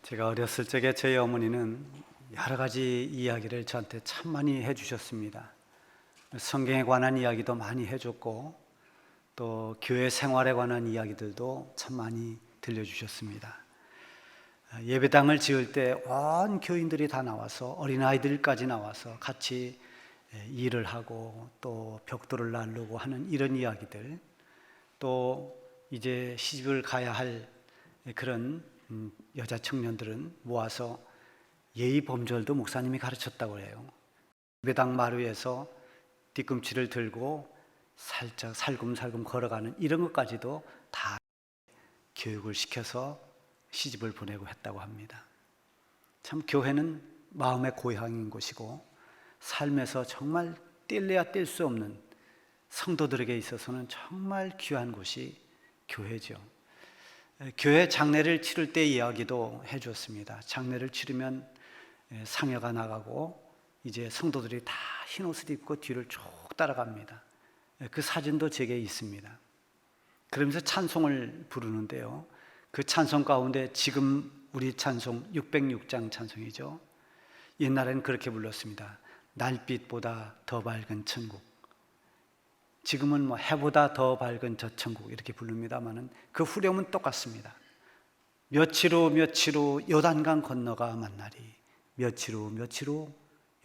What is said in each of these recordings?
제가 어렸을 적에 저희 어머니는 여러 가지 이야기를 저한테 참 많이 해주셨습니다. 성경에 관한 이야기도 많이 해줬고 또 교회 생활에 관한 이야기들도 참 많이 들려주셨습니다. 예배당을 지을 때 온 교인들이 다 나와서 어린아이들까지 나와서 같이 일을 하고 또 벽돌을 나르고 하는 이런 이야기들, 또 이제 시집을 가야 할 그런 여자 청년들은 모아서 예의 범절도 목사님이 가르쳤다고 해요. 예배당 마루에서 뒤꿈치를 들고 살짝 살금살금 걸어가는 이런 것까지도 다 교육을 시켜서 시집을 보내고 했다고 합니다. 참 교회는 마음의 고향인 곳이고 삶에서 정말 뗄래야 뗄 수 없는 성도들에게 있어서는 정말 귀한 곳이 교회죠. 교회 장례를 치를 때 이야기도 해주었습니다. 장례를 치르면 상여가 나가고 이제 성도들이 다 흰 옷을 입고 뒤를 쭉 따라갑니다. 그 사진도 제게 있습니다. 그러면서 찬송을 부르는데요, 그 찬송 가운데 지금 우리 찬송 606장 찬송이죠. 옛날에는 그렇게 불렀습니다. 날빛보다 더 밝은 천국. 지금은 뭐 해보다 더 밝은 저 천국 이렇게 부릅니다마는 그 후렴은 똑같습니다. 며칠 후 며칠 후 요단강 건너가 만나리. 며칠 후 며칠 후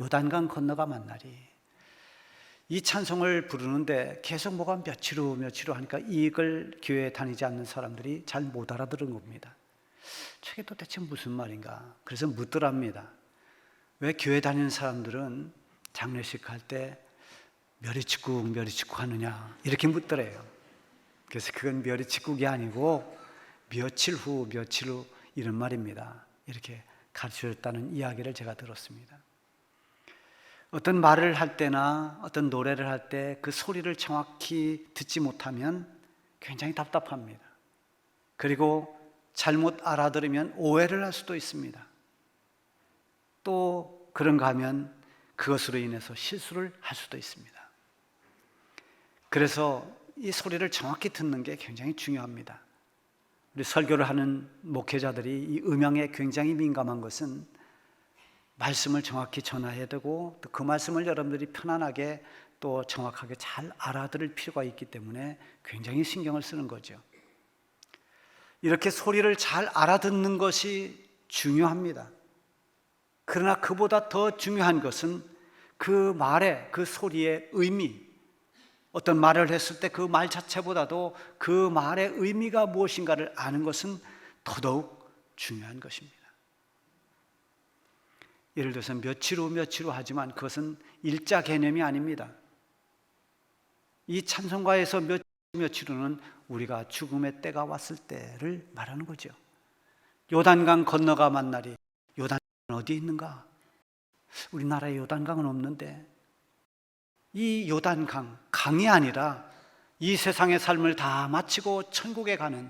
요단강 건너가 만나리. 이 찬송을 부르는데 계속 뭐가 며칠 후 며칠 후 하니까 이걸 교회에 다니지 않는 사람들이 잘 못 알아들은 겁니다. 저게 도대체 무슨 말인가? 그래서 묻더랍니다. 왜 교회 다니는 사람들은 장례식 할 때 멸치국 하느냐 이렇게 묻더래요. 그래서 그건 멸치국이 아니고 며칠 후 이런 말입니다. 이렇게 가르쳐줬다는 이야기를 제가 들었습니다. 어떤 말을 할 때나 어떤 노래를 할 때 그 소리를 정확히 듣지 못하면 굉장히 답답합니다. 그리고 잘못 알아들으면 오해를 할 수도 있습니다. 또 그런가 하면 그것으로 인해서 실수를 할 수도 있습니다. 그래서 이 소리를 정확히 듣는 게 굉장히 중요합니다. 우리 설교를 하는 목회자들이 이 음향에 굉장히 민감한 것은 말씀을 정확히 전해야 되고 또 그 말씀을 여러분들이 편안하게 또 정확하게 잘 알아들을 필요가 있기 때문에 굉장히 신경을 쓰는 거죠. 이렇게 소리를 잘 알아듣는 것이 중요합니다. 그러나 그보다 더 중요한 것은 그 말의, 그 소리의 의미, 어떤 말을 했을 때 그 말 자체보다도 그 말의 의미가 무엇인가를 아는 것은 더더욱 중요한 것입니다. 예를 들어서 며칠 후 하지만 그것은 일자 개념이 아닙니다. 이 찬송가에서 며칠 후는 우리가 죽음의 때가 왔을 때를 말하는 거죠. 요단강 건너가 만나리. 요단강은 어디 있는가? 우리나라에 요단강은 없는데 이 요단강, 강이 아니라 이 세상의 삶을 다 마치고 천국에 가는,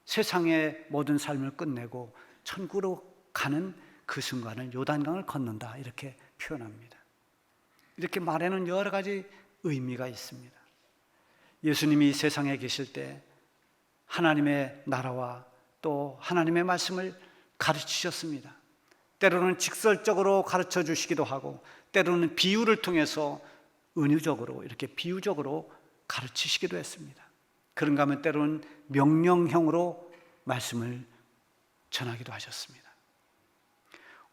세상의 모든 삶을 끝내고 천국으로 가는 그 순간을 요단강을 건넌다 이렇게 표현합니다. 이렇게 말에는 여러 가지 의미가 있습니다. 예수님이 이 세상에 계실 때 하나님의 나라와 또 하나님의 말씀을 가르치셨습니다. 때로는 직설적으로 가르쳐 주시기도 하고 때로는 비유를 통해서 은유적으로 이렇게 비유적으로 가르치시기도 했습니다. 그런가 하면 때로는 명령형으로 말씀을 전하기도 하셨습니다.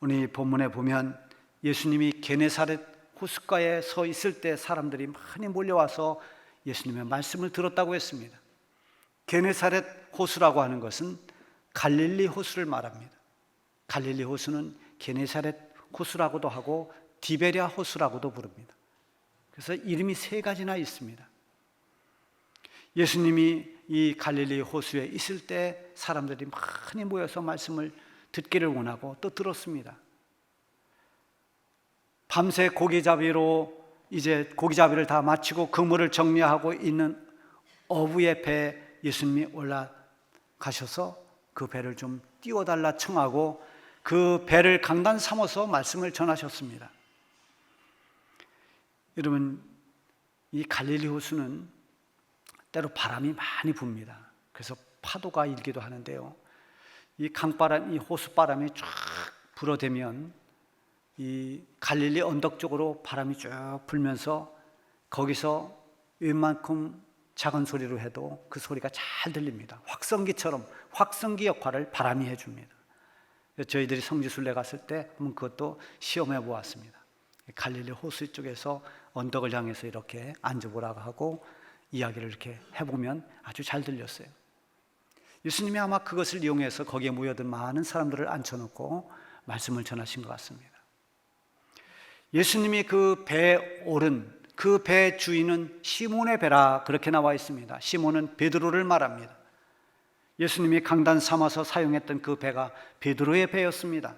오늘 본문에 보면 예수님이 게네사렛 호숫가에 서 있을 때 사람들이 많이 몰려와서 예수님의 말씀을 들었다고 했습니다. 게네사렛 호수라고 하는 것은 갈릴리 호수를 말합니다. 갈릴리 호수는 게네사렛 호수라고도 하고 디베랴 호수라고도 부릅니다. 그래서 이름이 세 가지나 있습니다. 예수님이 이 갈릴리 호수에 있을 때 사람들이 많이 모여서 말씀을 듣기를 원하고 또 들었습니다. 밤새 고기잡이로 이제 고기잡이를 다 마치고 그물을 정리하고 있는 어부의 배에 예수님이 올라가셔서 그 배를 좀 띄워달라 청하고 그 배를 강단 삼아서 말씀을 전하셨습니다. 여러분, 이 갈릴리 호수는 때로 바람이 많이 붑니다. 그래서 파도가 일기도 하는데요, 이 강바람, 이 호수바람이 쫙 불어대면 이 갈릴리 언덕 쪽으로 바람이 쭉 불면서 거기서 웬만큼 작은 소리로 해도 그 소리가 잘 들립니다. 확성기처럼 확성기 역할을 바람이 해줍니다. 저희들이 성지순례 갔을 때 한번 그것도 시험해 보았습니다. 갈릴리 호수 쪽에서 언덕을 향해서 이렇게 앉아보라고 하고 이야기를 이렇게 해보면 아주 잘 들렸어요. 예수님이 아마 그것을 이용해서 거기에 모여든 많은 사람들을 앉혀놓고 말씀을 전하신 것 같습니다. 예수님이 그 배에 오른 그 배 주인은 시몬의 배라 그렇게 나와 있습니다. 시몬은 베드로를 말합니다. 예수님이 강단 삼아서 사용했던 그 배가 베드로의 배였습니다.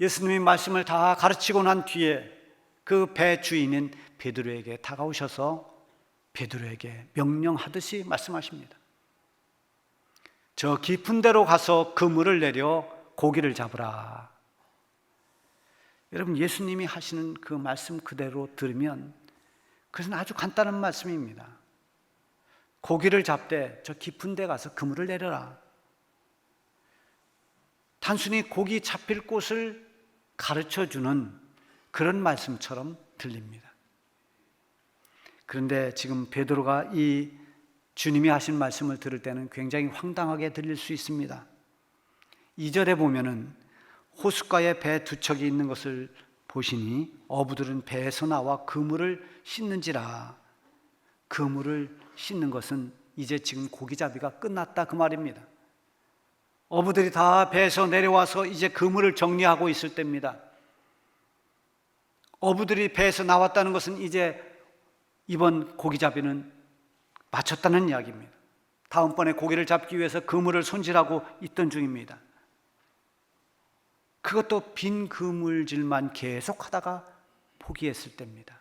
예수님이 말씀을 다 가르치고 난 뒤에 그 배 주인인 베드로에게 다가오셔서 베드로에게 명령하듯이 말씀하십니다. 저 깊은 데로 가서 그물을 내려 고기를 잡으라. 여러분, 예수님이 하시는 그 말씀 그대로 들으면 그것은 아주 간단한 말씀입니다. 고기를 잡되 저 깊은 데 가서 그물을 내려라. 단순히 고기 잡힐 곳을 가르쳐주는 그런 말씀처럼 들립니다. 그런데 지금 베드로가 이 주님이 하신 말씀을 들을 때는 굉장히 황당하게 들릴 수 있습니다. 2절에 보면은 호숫가에 배 두 척이 있는 것을 보시니 어부들은 배에서 나와 그물을 씻는지라. 그물을 씻는 것은 이제 지금 고기잡이가 끝났다 그 말입니다. 어부들이 다 배에서 내려와서 이제 그물을 정리하고 있을 때입니다. 어부들이 배에서 나왔다는 것은 이제 이번 고기잡이는 마쳤다는 이야기입니다. 다음번에 고기를 잡기 위해서 그물을 손질하고 있던 중입니다. 그것도 빈 그물질만 계속하다가 포기했을 때입니다.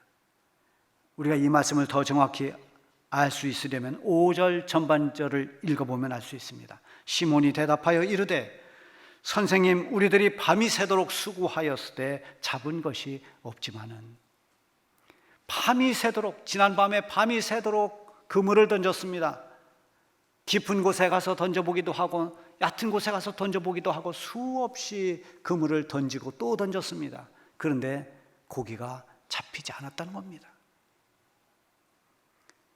우리가 이 말씀을 더 정확히 알 수 있으려면 5절 전반절을 읽어보면 알 수 있습니다. 시몬이 대답하여 이르되 선생님, 우리들이 밤이 새도록 수고하였으되 잡은 것이 없지만은. 밤이 새도록, 지난밤에 밤이 새도록 그물을 던졌습니다. 깊은 곳에 가서 던져보기도 하고 얕은 곳에 가서 던져보기도 하고 수없이 그물을 던지고 또 던졌습니다. 그런데 고기가 잡히지 않았다는 겁니다.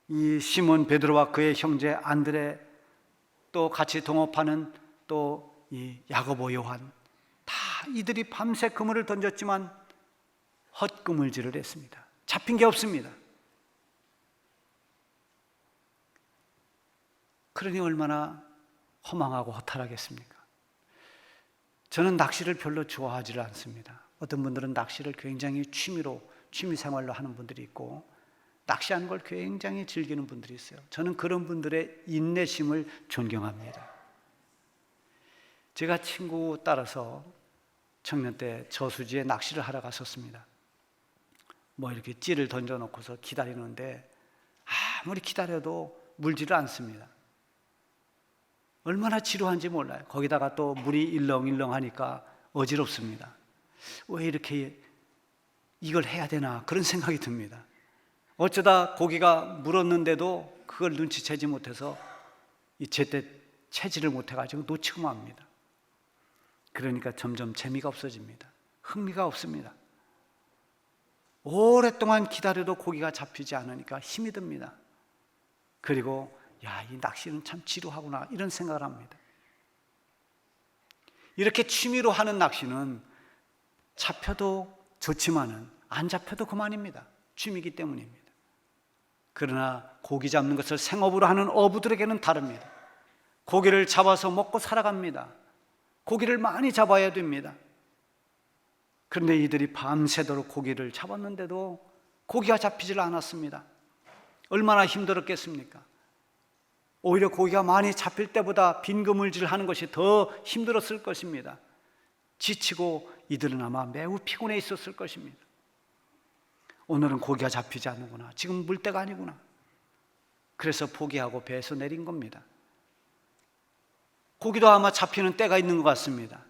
이 시몬 베드로와 그의 형제 안드레, 또 같이 동업하는 또 이 야고보 요한, 다 이들이 밤새 그물을 던졌지만 헛그물질을 했습니다. 잡힌 게 없습니다. 그러니 얼마나 허망하고 허탈하겠습니까? 저는 낚시를 별로 좋아하지 않습니다. 어떤 분들은 낚시를 굉장히 취미 생활로 하는 분들이 있고 낚시하는 걸 굉장히 즐기는 분들이 있어요. 저는 그런 분들의 인내심을 존경합니다. 제가 친구 따라서 청년 때 저수지에 낚시를 하러 갔었습니다. 뭐 이렇게 찌를 던져놓고서 기다리는데 아무리 기다려도 물지를 않습니다. 얼마나 지루한지 몰라요. 거기다가 또 물이 일렁일렁하니까 어지럽습니다. 왜 이렇게 이걸 해야 되나 그런 생각이 듭니다. 어쩌다 고기가 물었는데도 그걸 눈치채지 못해서 제때 채지를 못해가지고 놓치고 맙니다. 그러니까 점점 재미가 없어집니다. 흥미가 없습니다. 오랫동안 기다려도 고기가 잡히지 않으니까 힘이 듭니다. 그리고 이 낚시는 참 지루하구나 이런 생각을 합니다. 이렇게 취미로 하는 낚시는 잡혀도 좋지만은 안 잡혀도 그만입니다. 취미이기 때문입니다. 그러나 고기 잡는 것을 생업으로 하는 어부들에게는 다릅니다. 고기를 잡아서 먹고 살아갑니다. 고기를 많이 잡아야 됩니다. 그런데 이들이 밤새도록 고기를 잡았는데도 고기가 잡히질 않았습니다. 얼마나 힘들었겠습니까? 오히려 고기가 많이 잡힐 때보다 빈 그물질 하는 것이 더 힘들었을 것입니다. 지치고 이들은 아마 매우 피곤해 있었을 것입니다. 오늘은 고기가 잡히지 않는구나. 지금 물때가 아니구나. 그래서 포기하고 배에서 내린 겁니다. 고기도 아마 잡히는 때가 있는 것 같습니다.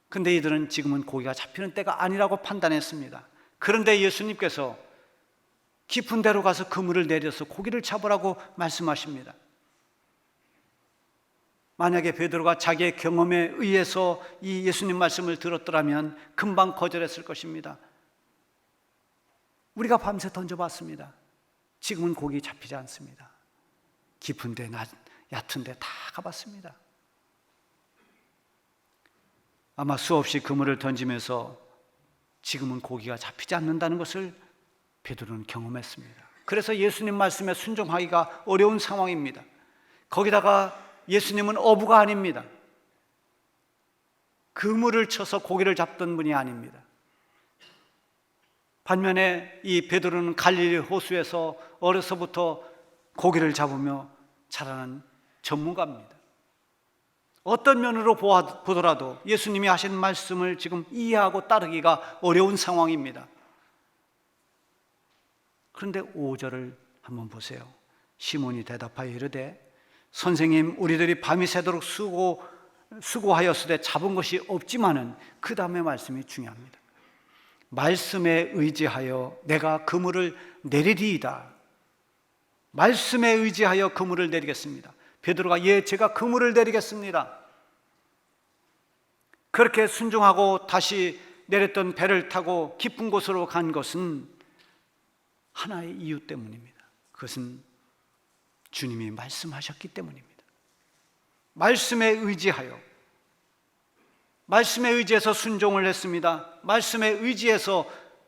근데 이들은 지금은 고기가 잡히는 때가 아니라고 판단했습니다. 그런데 예수님께서 깊은 데로 가서 그물을 내려서 고기를 잡으라고 말씀하십니다. 만약에 베드로가 자기의 경험에 의해서 이 예수님 말씀을 들었더라면 금방 거절했을 것입니다. 우리가 밤새 던져봤습니다. 지금은 고기 잡히지 않습니다. 깊은 데, 얕은 데 다 가봤습니다. 아마 수없이 그물을 던지면서 지금은 고기가 잡히지 않는다는 것을 베드로는 경험했습니다. 그래서 예수님 말씀에 순종하기가 어려운 상황입니다. 거기다가 예수님은 어부가 아닙니다. 그물을 쳐서 고기를 잡던 분이 아닙니다. 반면에 이 베드로는 갈릴리 호수에서 어려서부터 고기를 잡으며 자라난 전문가입니다. 어떤 면으로 보더라도 예수님이 하신 말씀을 지금 이해하고 따르기가 어려운 상황입니다. 그런데 5절을 한번 보세요. 시몬이 대답하여 이르되 선생님, 우리들이 밤이 새도록 수고하였으되 잡은 것이 없지만은, 그 다음에 말씀이 중요합니다. 말씀에 의지하여 내가 그물을 내리리이다. 말씀에 의지하여 그물을 내리겠습니다. 베드로가 예, 제가 그물을 내리겠습니다. 그렇게 순종하고 다시 내렸던 배를 타고 깊은 곳으로 간 것은 하나의 이유 때문입니다. 그것은 주님이 말씀하셨기 때문입니다. 말씀에 의지하여, 말씀에 의지해서 순종을 했습니다. 말씀에 의지해서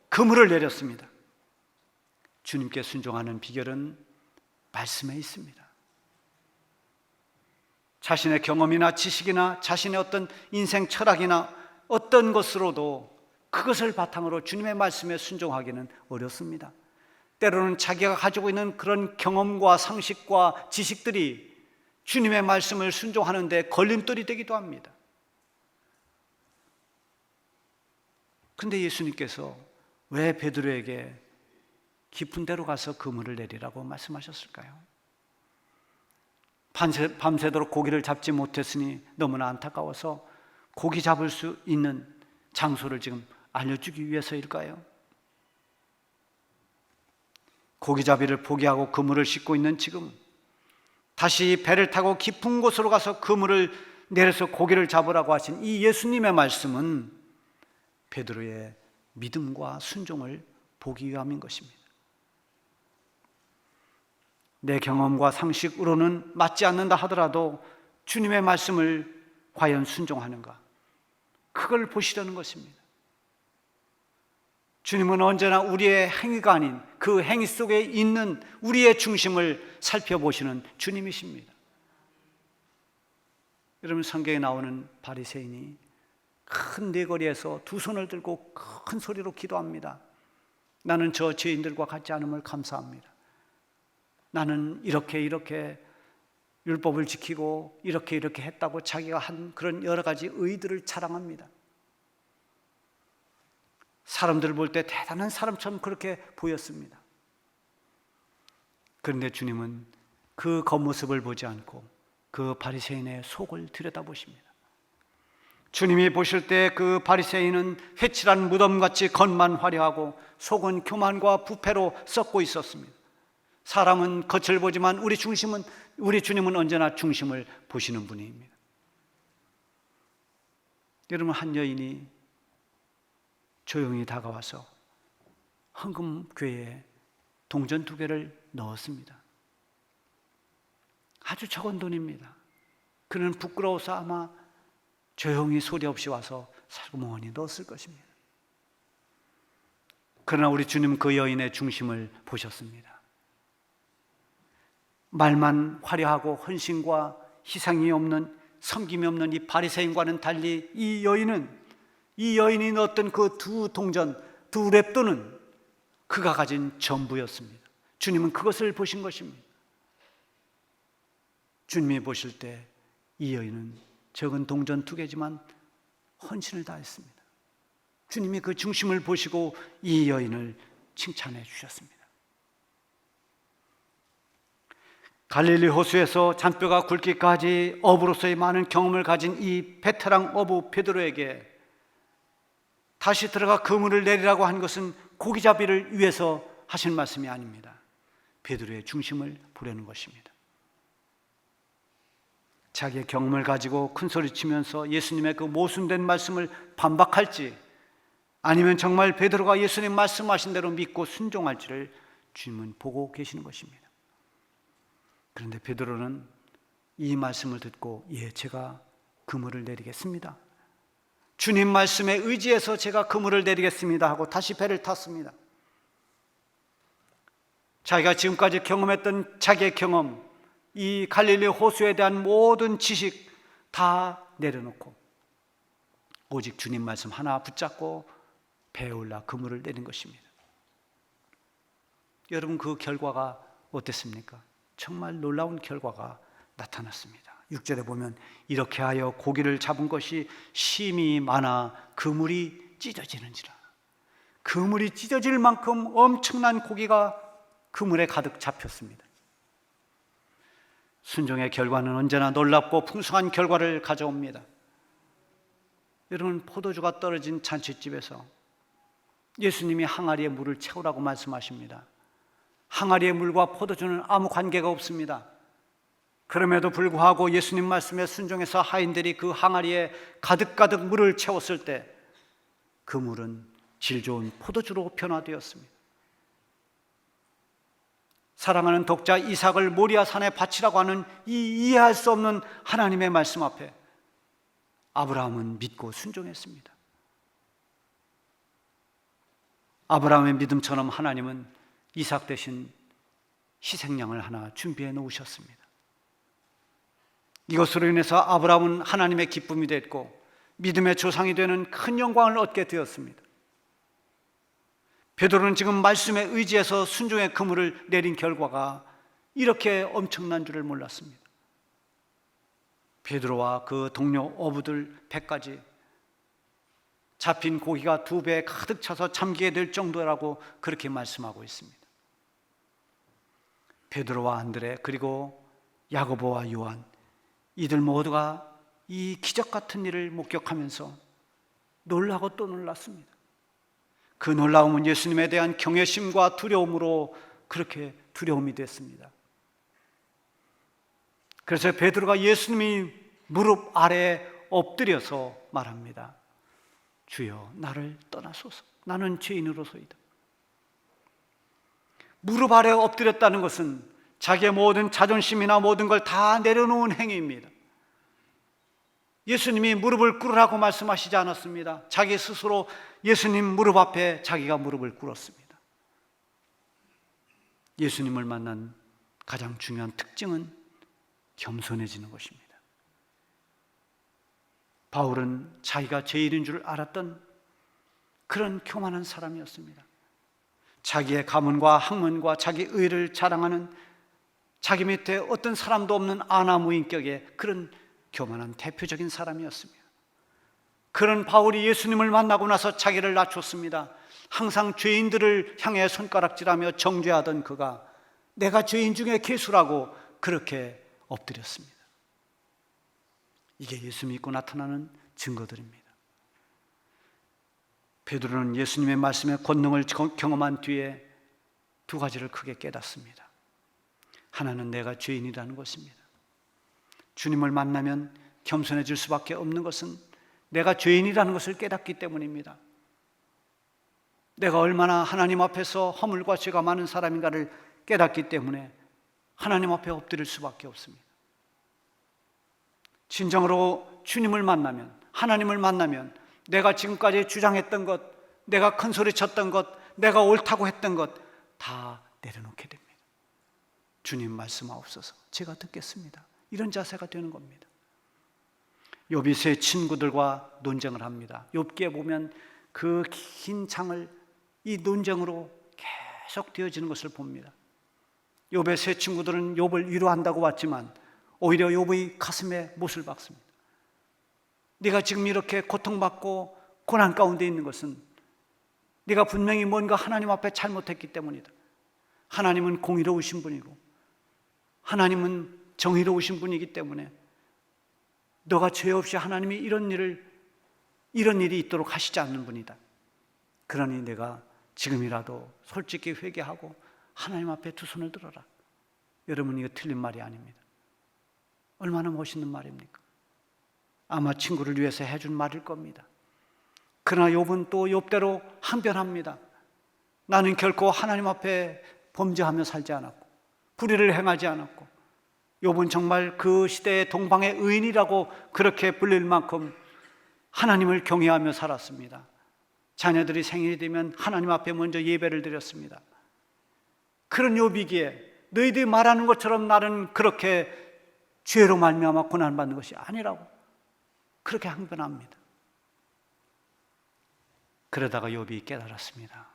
그물을 내렸습니다. 주님께 순종하는 비결은 말씀에 있습니다. 자신의 경험이나 지식이나 자신의 어떤 인생 철학이나 어떤 것으로도 그것을 바탕으로 주님의 말씀에 순종하기는 어렵습니다. 때로는 자기가 가지고 있는 그런 경험과 상식과 지식들이 주님의 말씀을 순종하는 데 걸림돌이 되기도 합니다. 그런데 예수님께서 왜 베드로에게 깊은 데로 가서 그물을 내리라고 말씀하셨을까요? 밤새도록 고기를 잡지 못했으니 너무나 안타까워서 고기 잡을 수 있는 장소를 지금 알려주기 위해서일까요? 고기잡이를 포기하고 그물을 싣고 있는 지금 다시 배를 타고 깊은 곳으로 가서 그물을 내려서 고기를 잡으라고 하신 이 예수님의 말씀은 베드로의 믿음과 순종을 보기 위함인 것입니다. 내 경험과 상식으로는 맞지 않는다 하더라도 주님의 말씀을 과연 순종하는가? 그걸 보시려는 것입니다. 주님은 언제나 우리의 행위가 아닌 그 행위 속에 있는 우리의 중심을 살펴보시는 주님이십니다. 여러분, 성경에 나오는 바리새인이 큰 네거리에서 두 손을 들고 큰 소리로 기도합니다. 나는 저 죄인들과 같지 않음을 감사합니다. 나는 이렇게 율법을 지키고 이렇게 했다고 자기가 한 그런 여러 가지 의들을 자랑합니다. 사람들을 볼 때 대단한 사람처럼 그렇게 보였습니다. 그런데 주님은 그 겉모습을 보지 않고 그 바리새인의 속을 들여다보십니다. 주님이 보실 때 그 바리새인은 회칠한 무덤같이 겉만 화려하고 속은 교만과 부패로 썩고 있었습니다. 사람은 겉을 보지만 우리 주님은 언제나 중심을 보시는 분입니다. 여러분, 한 여인이 조용히 다가와서 헌금궤에 동전 2개를 넣었습니다. 아주 적은 돈입니다. 그는 부끄러워서 아마 조용히 소리 없이 와서 살구멍에 넣었을 것입니다. 그러나 우리 주님 그 여인의 중심을 보셨습니다. 말만 화려하고 헌신과 희생이 없는, 섬김이 없는 이 바리새인과는 달리 이 여인이 넣었던 그 2동전, 2렙돈은 그가 가진 전부였습니다. 주님은 그것을 보신 것입니다. 주님이 보실 때 이 여인은 적은 동전 2개지만 헌신을 다했습니다. 주님이 그 중심을 보시고 이 여인을 칭찬해 주셨습니다. 갈릴리 호수에서 잔뼈가 굵기까지 어부로서의 많은 경험을 가진 이 베테랑 어부 베드로에게 다시 들어가 그물을 내리라고 한 것은 고기잡이를 위해서 하신 말씀이 아닙니다. 베드로의 중심을 보려는 것입니다. 자기의 경험을 가지고 큰 소리 치면서 예수님의 그 모순된 말씀을 반박할지, 아니면 정말 베드로가 예수님 말씀하신 대로 믿고 순종할지를 주님은 보고 계시는 것입니다. 그런데 베드로는 이 말씀을 듣고 제가 그물을 내리겠습니다, 주님 말씀에 의지해서 제가 그물을 내리겠습니다 하고 다시 배를 탔습니다. 자기가 지금까지 경험했던 자기의 경험, 이 갈릴리 호수에 대한 모든 지식 다 내려놓고 오직 주님 말씀 하나 붙잡고 배에 올라 그물을 내린 것입니다. 여러분, 그 결과가 어땠습니까? 정말 놀라운 결과가 나타났습니다. 6절에 보면 이렇게 하여 고기를 잡은 것이 심히 많아 그물이 찢어지는지라. 그물이 찢어질 만큼 엄청난 고기가 그물에 가득 잡혔습니다. 순종의 결과는 언제나 놀랍고 풍성한 결과를 가져옵니다. 여러분, 포도주가 떨어진 잔치집에서 예수님이 항아리에 물을 채우라고 말씀하십니다. 항아리의 물과 포도주는 아무 관계가 없습니다. 그럼에도 불구하고 예수님 말씀에 순종해서 하인들이 그 항아리에 가득가득 물을 채웠을 때 그 물은 질 좋은 포도주로 변화되었습니다. 사랑하는 독자, 이삭을 모리아 산에 바치라고 하는 이 이해할 수 없는 하나님의 말씀 앞에 아브라함은 믿고 순종했습니다. 아브라함의 믿음처럼 하나님은 이삭 대신 희생양을 하나 준비해 놓으셨습니다. 이것으로 인해서 아브라함은 하나님의 기쁨이 됐고 믿음의 조상이 되는 큰 영광을 얻게 되었습니다. 베드로는 지금 말씀에 의지해서 순종의 그물을 내린 결과가 이렇게 엄청난 줄을 몰랐습니다. 베드로와 그 동료 어부들 100까지 잡힌 고기가 2배에 가득 차서 잠기게 될 정도라고 그렇게 말씀하고 있습니다. 베드로와 안드레, 그리고 야고보와 요한, 이들 모두가 이 기적 같은 일을 목격하면서 놀라고 또 놀랐습니다. 그 놀라움은 예수님에 대한 경외심과 두려움으로 그렇게 두려움이 됐습니다. 그래서 베드로가 예수님이 무릎 아래에 엎드려서 말합니다. 주여, 나를 떠나소서. 나는 죄인으로소이다. 무릎 아래에 엎드렸다는 것은 자기의 모든 자존심이나 모든 걸 다 내려놓은 행위입니다. 예수님이 무릎을 꿇으라고 말씀하시지 않았습니다. 자기 스스로 예수님 무릎 앞에 자기가 무릎을 꿇었습니다. 예수님을 만난 가장 중요한 특징은 겸손해지는 것입니다. 바울은 자기가 죄인인 줄 알았던 그런 교만한 사람이었습니다. 자기의 가문과 학문과 자기 의를 자랑하는, 자기 밑에 어떤 사람도 없는 아나무인격의 그런 교만한 대표적인 사람이었습니다. 그런 바울이 예수님을 만나고 나서 자기를 낮췄습니다. 항상 죄인들을 향해 손가락질하며 정죄하던 그가 내가 죄인 중에 괴수라고 그렇게 엎드렸습니다. 이게 예수 믿고 나타나는 증거들입니다. 베드로는 예수님의 말씀의 권능을 경험한 뒤에 2가지를 크게 깨닫습니다. 하나는 내가 죄인이라는 것입니다. 주님을 만나면 겸손해질 수밖에 없는 것은 내가 죄인이라는 것을 깨닫기 때문입니다. 내가 얼마나 하나님 앞에서 허물과 죄가 많은 사람인가를 깨닫기 때문에 하나님 앞에 엎드릴 수밖에 없습니다. 진정으로 주님을 만나면, 하나님을 만나면 내가 지금까지 주장했던 것, 내가 큰 소리 쳤던 것, 내가 옳다고 했던 것 다 내려놓게 됩니다. 주님 말씀하옵소서, 제가 듣겠습니다. 이런 자세가 되는 겁니다. 욥이 세 친구들과 논쟁을 합니다. 욥기에 보면 그 긴 장을 이 논쟁으로 계속 되어지는 것을 봅니다. 욥의 세 친구들은 욥을 위로한다고 왔지만 오히려 욥의 가슴에 못을 박습니다. 네가 지금 이렇게 고통받고 고난 가운데 있는 것은 네가 분명히 뭔가 하나님 앞에 잘못했기 때문이다. 하나님은 공의로우신 분이고 하나님은 정의로우신 분이기 때문에 너가 죄 없이 하나님이 이런 일이 있도록 하시지 않는 분이다. 그러니 내가 지금이라도 솔직히 회개하고 하나님 앞에 2 손을 들어라. 여러분, 이거 틀린 말이 아닙니다. 얼마나 멋있는 말입니까? 아마 친구를 위해서 해준 말일 겁니다. 그러나 욥은 또 욥대로 항변합니다. 나는 결코 하나님 앞에 범죄하며 살지 않았고 불의를 행하지 않았고, 욥은 정말 그 시대의 동방의 의인이라고 그렇게 불릴 만큼 하나님을 경외하며 살았습니다. 자녀들이 생일이 되면 하나님 앞에 먼저 예배를 드렸습니다. 그런 욥이기에 너희들이 말하는 것처럼 나는 그렇게 죄로 말미암아 고난받는 것이 아니라고 그렇게 항변합니다. 그러다가 욥이 깨달았습니다.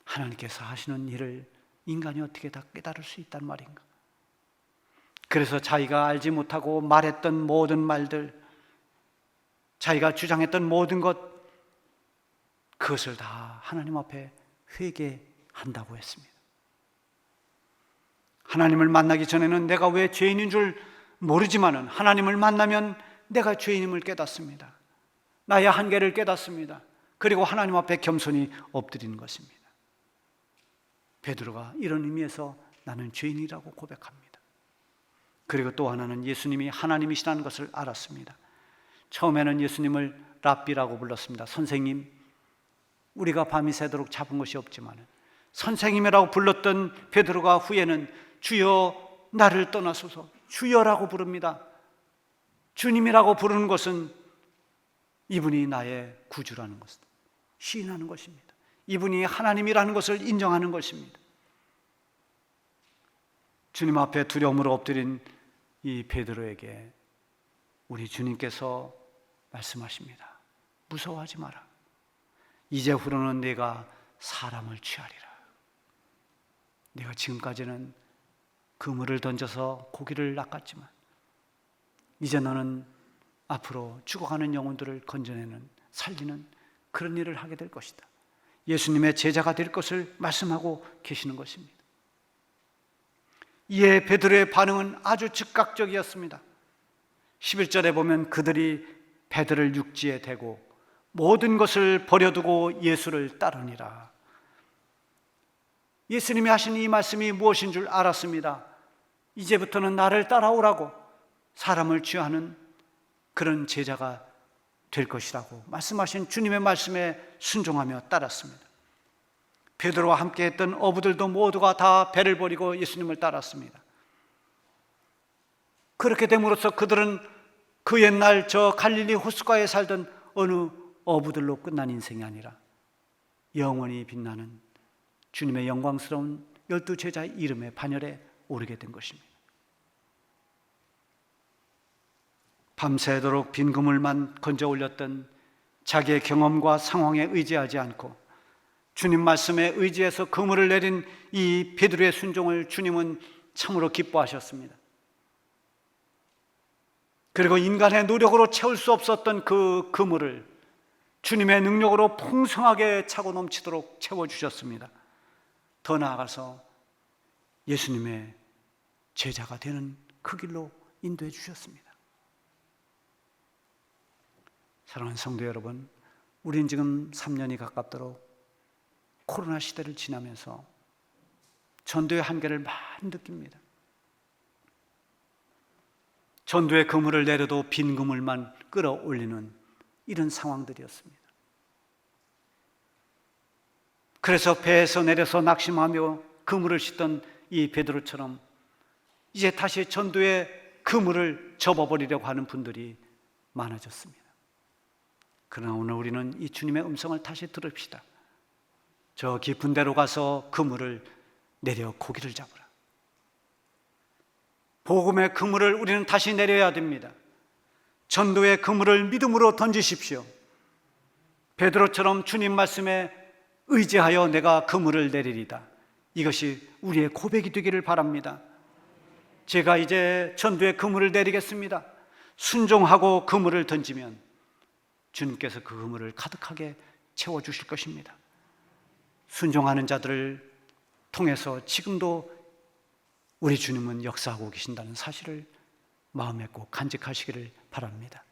하나님께서 하시는 일을 인간이 어떻게 다 깨달을 수 있단 말인가? 그래서 자기가 알지 못하고 말했던 모든 말들, 자기가 주장했던 모든 것, 그것을 다 하나님 앞에 회개한다고 했습니다. 하나님을 만나기 전에는 내가 왜 죄인인 줄 모르지만은 하나님을 만나면 내가 죄인임을 깨닫습니다. 나의 한계를 깨닫습니다. 그리고 하나님 앞에 겸손히 엎드리는 것입니다. 베드로가 이런 의미에서 나는 죄인이라고 고백합니다. 그리고 또 하나는 예수님이 하나님이시라는 것을 알았습니다. 처음에는 예수님을 랍비라고 불렀습니다. 선생님, 우리가 밤이 새도록 잡은 것이 없지만 선생님이라고 불렀던 베드로가 후에는 주여 나를 떠나소서, 주여라고 부릅니다. 주님이라고 부르는 것은 이분이 나의 구주라는 것을 시인하는 것입니다. 이분이 하나님이라는 것을 인정하는 것입니다. 주님 앞에 두려움으로 엎드린 이 베드로에게 우리 주님께서 말씀하십니다. 무서워하지 마라. 이제후로는 내가 사람을 취하리라. 내가 지금까지는 그물을 던져서 고기를 낚았지만 이제 너는 앞으로 죽어가는 영혼들을 건져내는, 살리는 그런 일을 하게 될 것이다. 예수님의 제자가 될 것을 말씀하고 계시는 것입니다. 이에 베드로의 반응은 아주 즉각적이었습니다. 11절에 보면 그들이 베드로를 육지에 대고 모든 것을 버려두고 예수를 따르니라. 예수님이 하신 이 말씀이 무엇인 줄 알았습니다. 이제부터는 나를 따라오라고, 사람을 취하는 그런 제자가 될 것이라고 말씀하신 주님의 말씀에 순종하며 따랐습니다. 베드로와 함께 했던 어부들도 모두가 다 배를 버리고 예수님을 따랐습니다. 그렇게 됨으로써 그들은 그 옛날 저 갈릴리 호숫가에 살던 어느 어부들로 끝난 인생이 아니라 영원히 빛나는 주님의 영광스러운 12 제자의 이름의 반열에 오르게 된 것입니다. 밤새도록 빈 그물만 건져 올렸던 자기의 경험과 상황에 의지하지 않고 주님 말씀에 의지해서 그물을 내린 이 베드로의 순종을 주님은 참으로 기뻐하셨습니다. 그리고 인간의 노력으로 채울 수 없었던 그 그물을 주님의 능력으로 풍성하게 차고 넘치도록 채워주셨습니다. 더 나아가서 예수님의 제자가 되는 그 길로 인도해 주셨습니다. 사랑하는 성도 여러분, 우린 지금 3년이 가깝도록 코로나 시대를 지나면서 전도의 한계를 많이 느낍니다. 전도의 그물을 내려도 빈 그물만 끌어올리는 이런 상황들이었습니다. 그래서 배에서 내려서 낙심하며 그물을 씻던 이 베드로처럼 이제 다시 전도의 그물을 접어버리려고 하는 분들이 많아졌습니다. 그러나 오늘 우리는 이 주님의 음성을 다시 들읍시다. 저 깊은 데로 가서 그물을 내려 고기를 잡으라. 복음의 그물을 우리는 다시 내려야 됩니다. 전도의 그물을 믿음으로 던지십시오. 베드로처럼 주님 말씀에 의지하여 내가 그물을 내리리다. 이것이 우리의 고백이 되기를 바랍니다. 제가 이제 전도의 그물을 내리겠습니다. 순종하고 그물을 던지면 주님께서 그 그물을 가득하게 채워주실 것입니다. 순종하는 자들을 통해서 지금도 우리 주님은 역사하고 계신다는 사실을 마음에 꼭 간직하시기를 바랍니다.